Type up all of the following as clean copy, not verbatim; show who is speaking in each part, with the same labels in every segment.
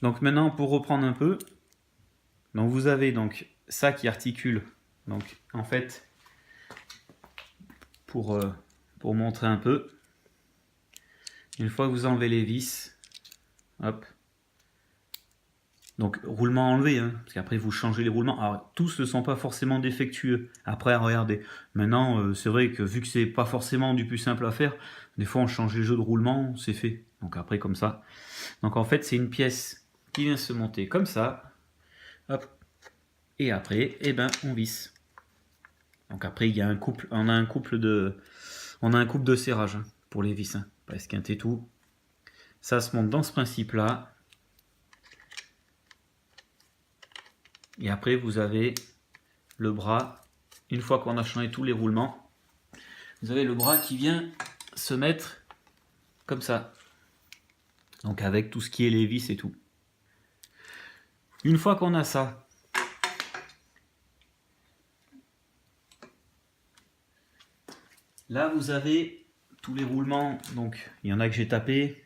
Speaker 1: Donc maintenant, pour reprendre un peu, donc vous avez donc ça qui articule. Donc en fait, pour montrer un peu, une fois que vous enlevez les vis, hop, donc roulement enlevé, hein, parce qu'après vous changez les roulements. Alors tous ne sont pas forcément défectueux. Après regardez, maintenant c'est vrai que vu que c'est pas forcément du plus simple à faire, des fois on change les jeux de roulement, c'est fait. Donc après comme ça. Donc en fait c'est une pièce qui vient se monter comme ça, hop, et après on visse. Donc après il y a un couple, on a un couple de serrage, hein, pour les vis, hein, pas esquinter tout. Ça se monte dans ce principe là. Et après, vous avez le bras, une fois qu'on a changé tous les roulements, vous avez le bras qui vient se mettre comme ça. Donc avec tout ce qui est les vis et tout. Une fois qu'on a ça, là vous avez tous les roulements. Donc il y en a que j'ai tapé.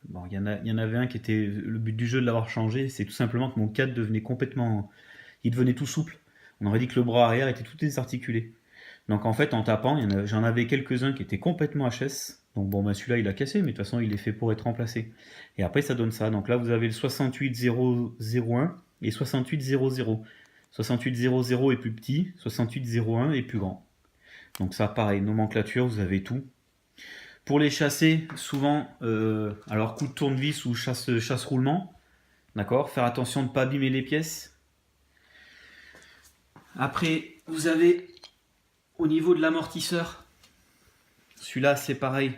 Speaker 1: Bon, il y en avait un qui était le but du jeu de l'avoir changé, c'est tout simplement que mon cadre devenait complètement, il devenait tout souple. On aurait dit que le bras arrière était tout désarticulé. Donc en fait en tapant, j'en avais quelques-uns qui étaient complètement HS. Donc bon, celui-là il a cassé, mais de toute façon il est fait pour être remplacé. Et après ça donne ça. Donc là vous avez le 68001 et 6800. 6800 est plus petit, 6801 est plus grand. Donc ça pareil, nomenclature, vous avez tout. Pour les chasser, souvent, alors coup de tournevis ou chasse-roulement, d'accord, faire attention de ne pas abîmer les pièces. Après, vous avez au niveau de l'amortisseur, celui-là c'est pareil.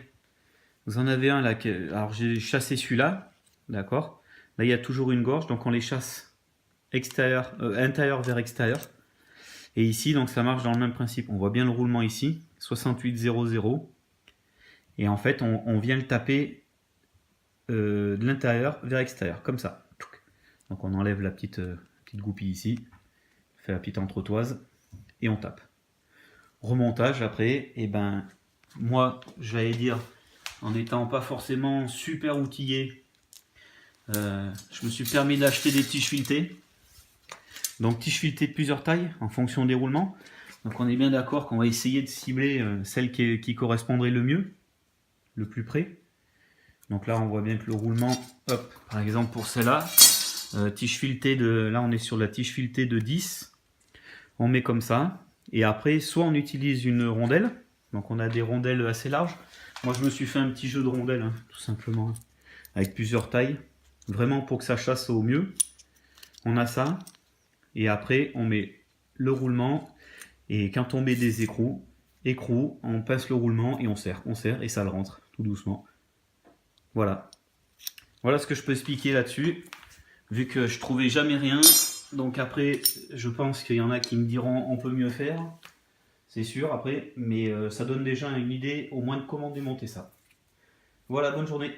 Speaker 1: Vous en avez un là, alors j'ai chassé celui-là, d'accord. Là il y a toujours une gorge, donc on les chasse intérieur vers extérieur. Et ici, donc ça marche dans le même principe. On voit bien le roulement ici, 6800. Et en fait, on vient le taper de l'intérieur vers extérieur, comme ça. Donc on enlève la petite goupille ici, on fait la petite entretoise, et on tape. Remontage après, et moi, j'allais dire, en n'étant pas forcément super outillé, je me suis permis d'acheter des tiges filetées. Donc tiges filetées de plusieurs tailles, en fonction des roulements. Donc on est bien d'accord qu'on va essayer de cibler celle qui correspondrait le mieux, le plus près. Donc là on voit bien que le roulement, hop, par exemple pour celle-là, tige filetée là on est sur la tige filetée de 10, on met comme ça, et après soit on utilise une rondelle, donc on a des rondelles assez larges. Moi je me suis fait un petit jeu de rondelles, hein, tout simplement, hein, avec plusieurs tailles, vraiment pour que ça chasse au mieux. On a ça, et après on met le roulement, et quand on met des écrous, on pince le roulement et on serre, et ça le rentre tout doucement. Voilà. Voilà ce que je peux expliquer là-dessus, vu que je trouvais jamais rien. Donc après, je pense qu'il y en a qui me diront on peut mieux faire, c'est sûr après, mais ça donne déjà une idée au moins de comment démonter ça. Voilà, bonne journée.